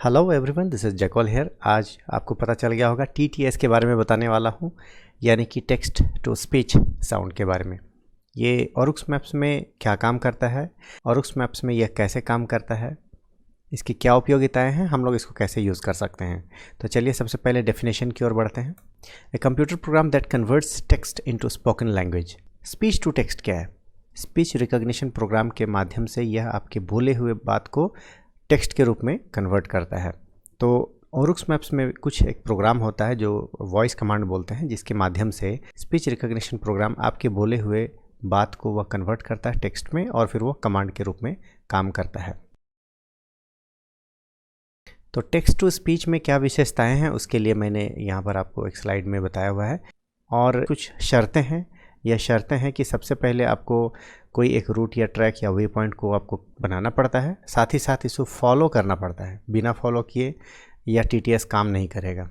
Hello everyone, this is Jackal here. आज आपको पता चल गया होगा TTS के बारे में बताने वाला हूँ, यानी कि टेक्स्ट टू स्पीच साउंड के बारे में। ये ऑरुक्स मैप्स में क्या काम करता है, ऑरुक्स मैप्स में यह कैसे काम करता है, इसकी क्या उपयोगिताएं हैं, हम लोग इसको कैसे यूज़ कर सकते हैं। तो चलिए सबसे पहले डेफिनेशन की ओर बढ़ते हैं। A computer program that converts text into spoken language. Speech to text क्या है? स्पीच रिकॉग्निशन प्रोग्राम के माध्यम से यह आपके बोले हुए बात को टेक्स्ट के रूप में कन्वर्ट करता है। तो ऑरुक्स मैप्स में कुछ एक प्रोग्राम होता है जो वॉइस कमांड बोलते हैं, जिसके माध्यम से स्पीच रिकॉग्निशन प्रोग्राम आपके बोले हुए बात को वह कन्वर्ट करता है टेक्स्ट में और फिर वो कमांड के रूप में काम करता है। तो टेक्स्ट टू स्पीच में क्या विशेषताएं हैं उसके लिए मैंने यहाँ पर आपको एक स्लाइड में बताया हुआ है, और कुछ शर्तें हैं। यह शर्तें हैं कि सबसे पहले आपको कोई एक रूट या ट्रैक या वे पॉइंट को आपको बनाना पड़ता है, साथ ही साथ इसको फॉलो करना पड़ता है। बिना फॉलो किए या TTS काम नहीं करेगा।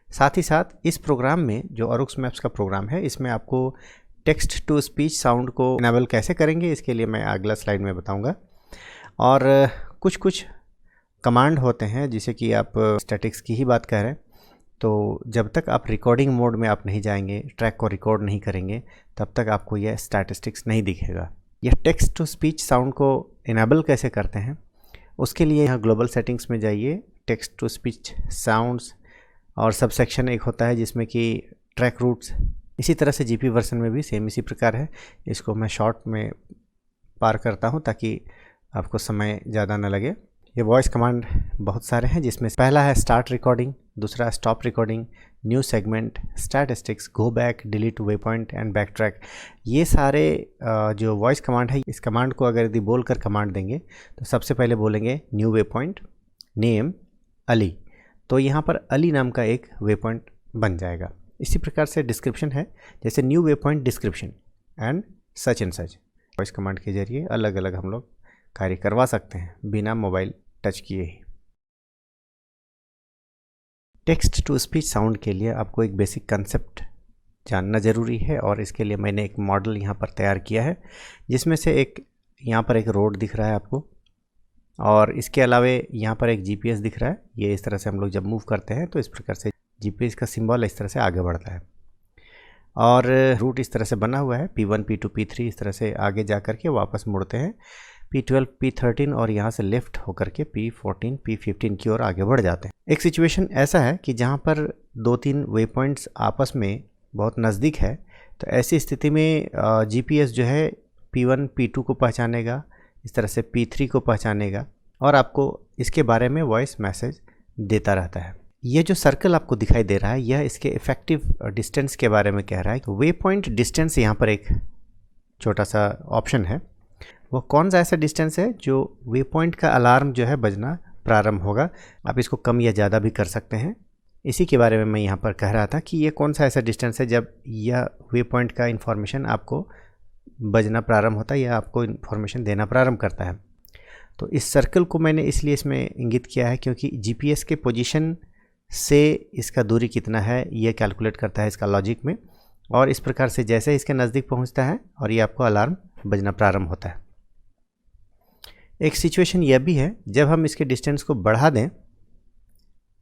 साथ ही साथ इस प्रोग्राम में जो ऑरुक्स मैप्स का प्रोग्राम है, इसमें आपको टेक्स्ट टू स्पीच साउंड को इनेबल कैसे करेंगे इसके लिए मैं अगला स्लाइड में बताऊंगा। और कुछ कमांड होते हैं, जैसे कि आप स्टैटिक्स की ही बात कर रहे हैं, तो जब तक आप रिकॉर्डिंग मोड में आप नहीं जाएंगे, ट्रैक को रिकॉर्ड नहीं करेंगे, तब तक आपको यह स्टैटिस्टिक्स नहीं दिखेगा। यह टेक्स्ट टू स्पीच साउंड को इनेबल कैसे करते हैं उसके लिए यहाँ ग्लोबल सेटिंग्स में जाइए, टेक्स्ट टू स्पीच साउंड्स, और सब सेक्शन एक होता है जिसमें कि ट्रैक रूट्स। इसी तरह से GP वर्जन में भी सेम इसी प्रकार है। इसको मैं शॉर्ट में पार करता हूँ ताकि आपको समय ज़्यादा न लगे। ये वॉइस कमांड बहुत सारे हैं, जिसमें पहला है स्टार्ट रिकॉर्डिंग, दूसरा stop recording, new segment, statistics, go back, delete way point and back track. ये सारे जो वॉइस कमांड है, इस कमांड को अगर यदि बोलकर कमांड देंगे तो सबसे पहले बोलेंगे new way point, name Ali, तो यहाँ पर अली नाम का एक वे पॉइंट बन जाएगा। इसी प्रकार से डिस्क्रिप्शन है, जैसे new way point description and such and such. Voice command के जरिए अलग अलग हम लोग कार्य करवा सकते हैं बिना मोबाइल टच किए ही। टेक्स्ट टू स्पीच साउंड के लिए आपको एक बेसिक कंसेप्ट जानना ज़रूरी है, और इसके लिए मैंने एक मॉडल यहाँ पर तैयार किया है, जिसमें से एक यहाँ पर एक रोड दिख रहा है आपको, और इसके अलावे यहाँ पर एक GPS दिख रहा है। ये इस तरह से हम लोग जब मूव करते हैं तो इस प्रकार से GPS का सिंबल इस तरह से आगे बढ़ता है, और रूट इस तरह से बना हुआ है, P1 P2 P3 इस तरह से आगे जा कर के वापस मुड़ते हैं P12 P13, और यहाँ से लेफ्ट होकर के P14 P15 की ओर आगे बढ़ जाते हैं। एक सिचुएशन ऐसा है कि जहाँ पर 2-3 वे पॉइंट्स आपस में बहुत नज़दीक है, तो ऐसी स्थिति में GPS जो है P1 P2 को पहचानेगा, इस तरह से P3 को पहचानेगा, और आपको इसके बारे में वॉइस मैसेज देता रहता है। ये जो सर्कल आपको दिखाई दे रहा है, यह इसके इफ़ेक्टिव डिस्टेंस के बारे में कह रहा है। तो वे पॉइंट डिस्टेंस यहाँ पर एक छोटा सा ऑप्शन है। वो कौन सा ऐसा डिस्टेंस है जो वे पॉइंट का अलार्म जो है बजना प्रारंभ होगा। आप इसको कम या ज़्यादा भी कर सकते हैं। इसी के बारे में मैं यहाँ पर कह रहा था कि ये कौन सा ऐसा डिस्टेंस है जब यह वे पॉइंट का इन्फॉर्मेशन आपको बजना प्रारंभ होता है या आपको इन्फॉर्मेशन देना प्रारंभ करता है। तो इस सर्कल को मैंने इसलिए इसमें इंगित किया है क्योंकि GPS के पोजीशन से इसका दूरी कितना है ये कैलकुलेट करता है इसका लॉजिक में, और इस प्रकार से जैसे इसके नज़दीक पहुँचता है और ये आपको अलार्म बजना प्रारंभ होता है। एक सिचुएशन यह भी है, जब हम इसके डिस्टेंस को बढ़ा दें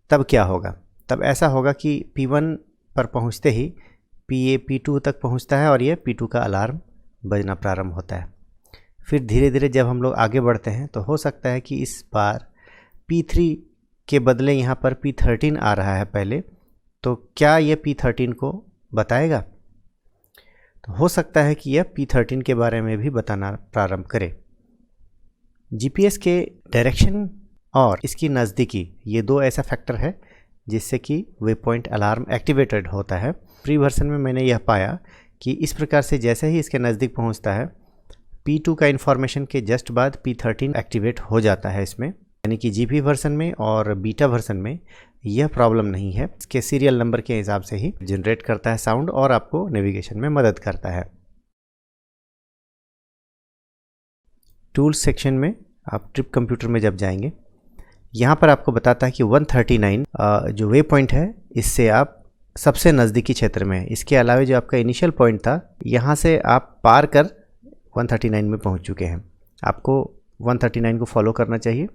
तब क्या होगा? तब ऐसा होगा कि P1 पर पहुंचते ही PA P2 तक पहुंचता है और ये P2 का अलार्म बजना प्रारंभ होता है। फिर धीरे धीरे जब हम लोग आगे बढ़ते हैं तो हो सकता है कि इस बार P3 के बदले यहाँ पर P13 आ रहा है पहले, तो क्या ये P13 को बताएगा? तो हो सकता है कि यह P13 के बारे में भी बताना प्रारंभ करे। GPS के डायरेक्शन और इसकी नज़दीकी, ये दो ऐसा फैक्टर है जिससे कि वे पॉइंट अलार्म एक्टिवेटेड होता है। प्री वर्जन में मैंने यह पाया कि इस प्रकार से जैसे ही इसके नज़दीक पहुंचता है, P2 का इन्फॉर्मेशन के जस्ट बाद P13 एक्टिवेट हो जाता है इसमें, यानी कि GP वर्जन में और बीटा वर्जन में यह प्रॉब्लम नहीं है। इसके सीरियल नंबर के हिसाब से ही जनरेट करता है साउंड और आपको नेविगेशन में मदद करता है। टूल्स सेक्शन में आप ट्रिप कंप्यूटर में जब जाएंगे, यहाँ पर आपको बताता है कि 139 जो वे पॉइंट है, इससे आप सबसे नज़दीकी क्षेत्र में, इसके अलावा जो आपका इनिशियल पॉइंट था, यहाँ से आप पार कर 139 में पहुँच चुके हैं। आपको 139 को फॉलो करना चाहिए।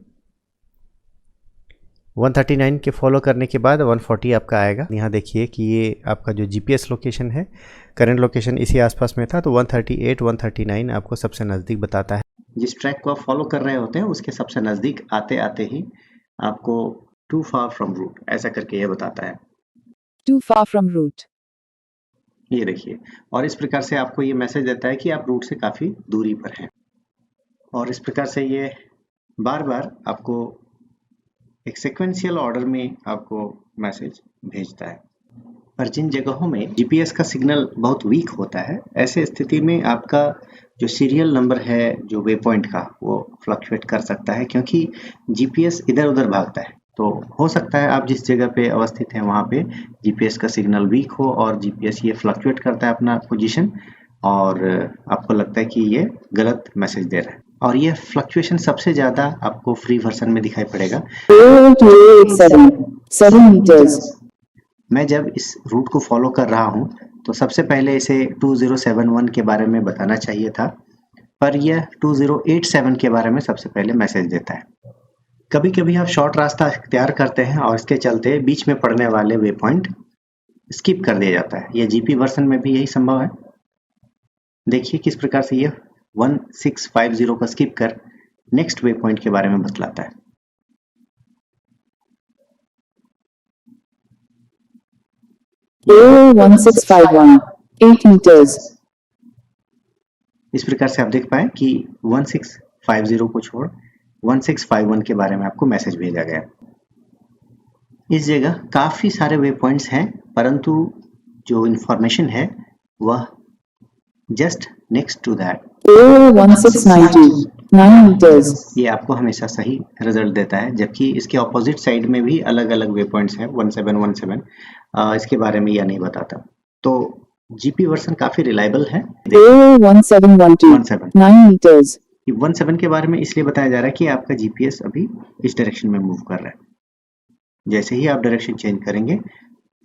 139 के फॉलो करने के बाद 140 आपका आएगा। यहाँ देखिए कि ये आपका जो जीपीएस लोकेशन है, करंट लोकेशन इसी आसपास में था, तो 138 139 आपको सबसे नज़दीक बताता है। जिस ट्रैक को आप फॉलो कर रहे होते हैं उसके सबसे नज़दीक आते आते ही आपको टू फार फ्रॉम रूट ऐसा करके ये बताता है, टू फार फ्रॉम रूट। ये देखिए, और इस प्रकार से आपको ये मैसेज देता है कि आप रूट से काफ़ी दूरी पर हैं। और इस प्रकार से ये बार बार आपको एक सीक्वेंशियल ऑर्डर में आपको मैसेज भेजता है। पर जिन जगहों में जीपीएस का सिग्नल बहुत वीक होता है, ऐसे स्थिति में आपका जो सीरियल नंबर है जो वे पॉइंट का, वो फ्लक्चुएट कर सकता है, क्योंकि जीपीएस इधर उधर भागता है। तो हो सकता है आप जिस जगह पे अवस्थित हैं वहाँ पे जीपीएस का सिग्नल वीक हो और जीपीएस ये फ्लक्चुएट करता है अपना पोजीशन, और आपको लगता है कि ये गलत मैसेज दे रहा है। और ये फ्लक्चुएशन सबसे ज़्यादा आपको फ्री वर्जन में दिखाई पड़ेगा। 7 meters। मैं जब इस रूट को फॉलो कर रहा हूँ तो सबसे पहले इसे 2071 के बारे में बताना चाहिए था, पर यह 2087 के बारे में सबसे पहले मैसेज देता है। कभी कभी आप शॉर्ट रास्ता इख्तियार करते हैं और इसके चलते बीच में पड़ने वाले वे पॉइंट स्किप कर दिया जाता है। यह जीपी वर्जन में भी यही संभव है। देखिए किस प्रकार से यह 1650 को स्किप कर नेक्स्ट वे पॉइंट के बारे में बतलाता है। Oh, 1651, 8 meters। इस प्रकार से आप देख पाए कि 1650 को छोड़ 1651 के बारे में आपको मैसेज भेजा गया। इस जगह काफ़ी सारे वे पॉइंट्स हैं, परंतु जो इंफॉर्मेशन है वह just next to that. 1692, 9 meters। ये आपको हमेशा सही रिजल्ट देता है, जबकि इसके ऑपोजिट साइड में भी अलग अलग वे पॉइंट्स हैं 1717, इसके बारे में यह नहीं बताता। तो जीपी वर्जन काफ़ी रिलायबल है। 1712, 9 meters। 17 के बारे में इसलिए बताया जा रहा है कि आपका जीपीएस अभी इस डायरेक्शन में मूव कर रहा है। जैसे ही आप डायरेक्शन चेंज करेंगे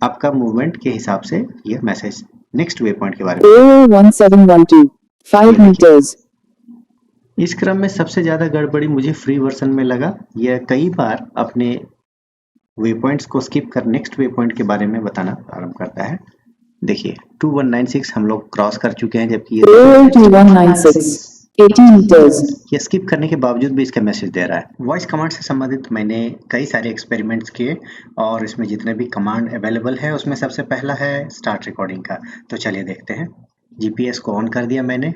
आपका मूवमेंट के हिसाब से यह मैसेज नेक्स्ट वे पॉइंट के बारे में। 1712, 5 meters। इस क्रम में सबसे ज़्यादा गड़बड़ी मुझे फ्री वर्जन में लगा। यह कई बार अपने वे पॉइंट्स को स्किप कर नेक्स्ट वे पॉइंट के बारे में बताना आरंभ करता है। देखिए 2196 हम लोग क्रॉस कर चुके हैं, जबकि 2196, 80 meters। ये स्किप करने के बावजूद भी इसका मैसेज दे रहा है। वॉइस कमांड से संबंधित मैंने कई सारे एक्सपेरिमेंट्स किए और इसमें जितने भी कमांड अवेलेबल है उसमें सबसे पहला है स्टार्ट रिकॉर्डिंग का। तो चलिए देखते हैं। जीपीएस को ऑन कर दिया मैंने,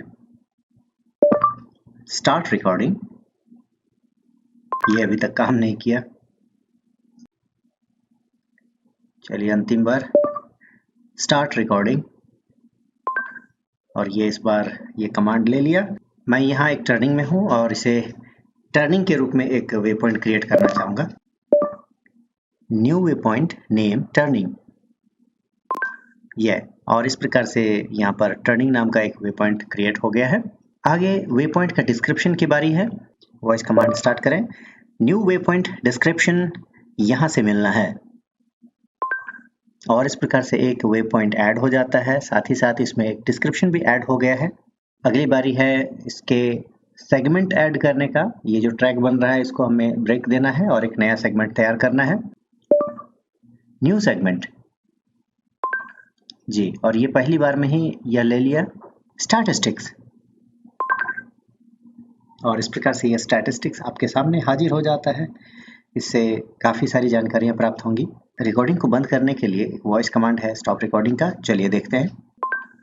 स्टार्ट रिकॉर्डिंग, ये अभी तक काम नहीं किया। चलिए अंतिम बार स्टार्ट रिकॉर्डिंग, और ये इस बार ये कमांड ले लिया। मैं यहाँ एक टर्निंग में हूँ और इसे टर्निंग के रूप में एक वे पॉइंट क्रिएट करना चाहूँगा। New way point name turning, ये, और इस प्रकार से यहाँ पर टर्निंग नाम का एक वे पॉइंट क्रिएट हो गया है। आगे वे पॉइंट का डिस्क्रिप्शन की बारी है। वॉइस कमांड स्टार्ट करें, न्यू वे पॉइंट डिस्क्रिप्शन यहाँ से मिलना है, और इस प्रकार से एक वे पॉइंट ऐड हो जाता है। साथ ही साथ इसमें एक डिस्क्रिप्शन भी ऐड हो गया है। अगली बारी है इसके सेगमेंट ऐड करने का। ये जो ट्रैक बन रहा है इसको हमें ब्रेक देना है और एक नया सेगमेंट तैयार करना है, न्यू सेगमेंट जी। और ये पहली बार में ही यह ले लिया स्टैटिस्टिक्स, और इस प्रकार से यह स्टैटिस्टिक्स आपके सामने हाजिर हो जाता है। इससे काफ़ी सारी जानकारियाँ प्राप्त होंगी। रिकॉर्डिंग को बंद करने के लिए एक वॉइस कमांड है स्टॉप रिकॉर्डिंग का। चलिए देखते हैं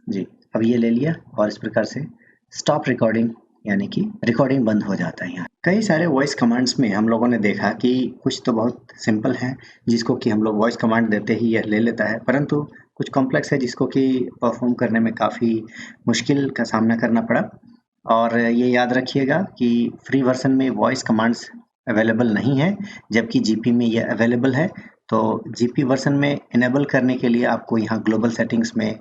जी। अब ये ले लिया और इस प्रकार से स्टॉप रिकॉर्डिंग यानी कि रिकॉर्डिंग बंद हो जाता है। यहाँ कई सारे वॉइस कमांड्स में हम लोगों ने देखा कि कुछ तो बहुत सिंपल है जिसको कि हम लोग वॉइस कमांड देते ही यह ले लेता है, परंतु कुछ कॉम्प्लेक्स है जिसको कि परफॉर्म करने में काफ़ी मुश्किल का सामना करना पड़ा। और ये याद रखिएगा कि फ्री वर्जन में वॉइस कमांड्स अवेलेबल नहीं है, जबकि जीपी में ये अवेलेबल है। तो जीपी वर्जन में इनेबल करने के लिए आपको यहाँ ग्लोबल सेटिंग्स में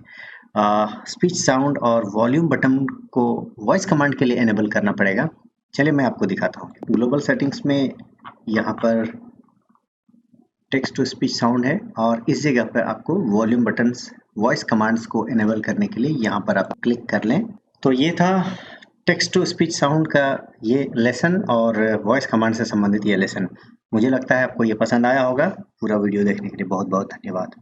स्पीच साउंड और वॉल्यूम बटन को वॉइस कमांड के लिए इनेबल करना पड़ेगा। चलिए मैं आपको दिखाता हूँ। ग्लोबल सेटिंग्स में यहाँ पर टेक्स्ट टू स्पीच साउंड है और इस जगह पर आपको वॉल्यूम बटन्स वॉइस कमांड्स को इनेबल करने के लिए यहाँ पर आप क्लिक कर लें। तो ये था टेक्स्ट टू स्पीच साउंड का ये लेसन और वॉइस कमांड से संबंधित ये लेसन। मुझे लगता है आपको ये पसंद आया होगा। पूरा वीडियो देखने के लिए बहुत बहुत धन्यवाद।